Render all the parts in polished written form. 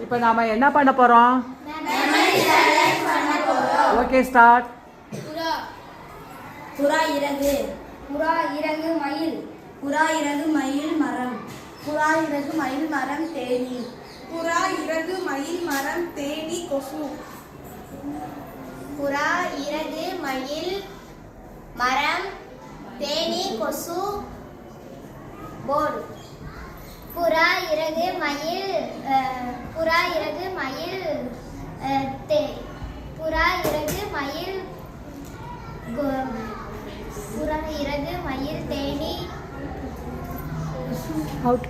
இப்போ நாம என்ன பண்ண போறோம்? Okay start. புறா இறகு. புறா இறகு மயில். புறா இறகு மயில் மரம். புறா இறகு மயில் மரம் தேனி. புறா இறகு மயில் மரம் தேனி கொசு. புறா இறகு மயில் மரம் தேனி கொசு போர்டு. புறா இறகு மயில் புறா இறகு மயில் புறா இறகு மயில் புறா இறகு மயில் தேனி அவுட்.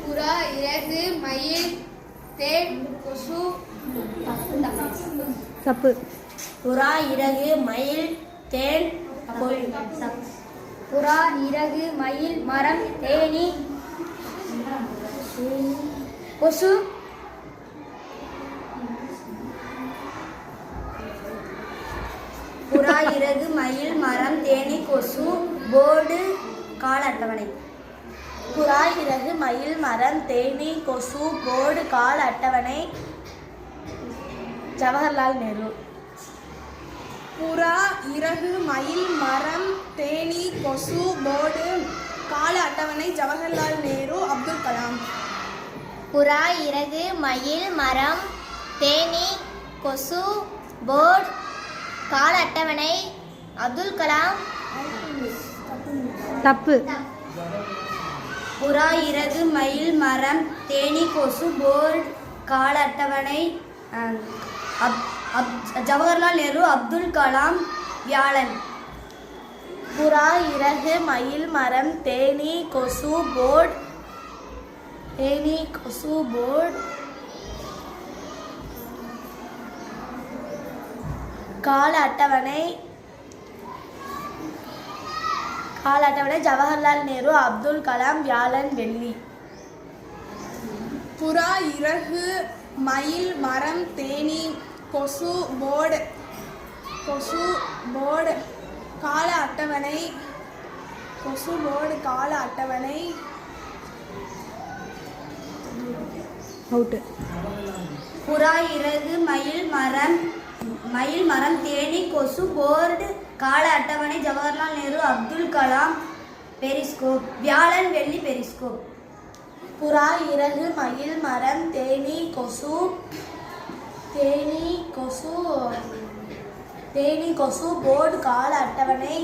புறா இறகு மயில் தேன் கொசு. தப்பு. புறா இறகு மயில் தேன் புறா இறகு மயில் மரம் தேனி கொசு. புறா இறகு மயில் மரம் தேனி கொசு போர்டு கால அட்டவணை. புறா இறகு மயில் மரம் தேனி கொசு போர்டு கால அட்டவணை ஜவஹர்லால் நேரு. புறா இறகு மயில் மரம் தேனி கொசு போர்டு கால அட்டவணை ஜவஹர்லால் நேரு அப்துல் கலாம். புறா இறகு மயில் மரம் தேனி கொசு போர்டு கால அட்டவணை அப்துல் கலாம். தப்பு. புறா இறகு மயில் மரம் தேனி கொசு போர்டு கால அட்டவணை ஜவஹர்லால் நேரு அப்துல் கலாம் வியாழன். புறா இறகு மயில் மரம் தேனி கொசு போர்டு கால அட்டவணை ஜவஹர்லால் நேரு அப்துல் கலாம் வியாழன் வெள்ளி. புறா இறகு மயில் மரம் தேனி கொசு போர்டு கால அட்டவணை அவுட்டு. புறா இறகு மயில் மரம் தேனி கொசு போர்டு கால அட்டவணை ஜவஹர்லால் நேரு அப்துல் கலாம் பெரிஸ்கோப் வியாழன் வெள்ளி பெரிஸ்கோப். புறா இறகு மயில் மரம் தேனி கொசு போர்டு கால அட்டவணை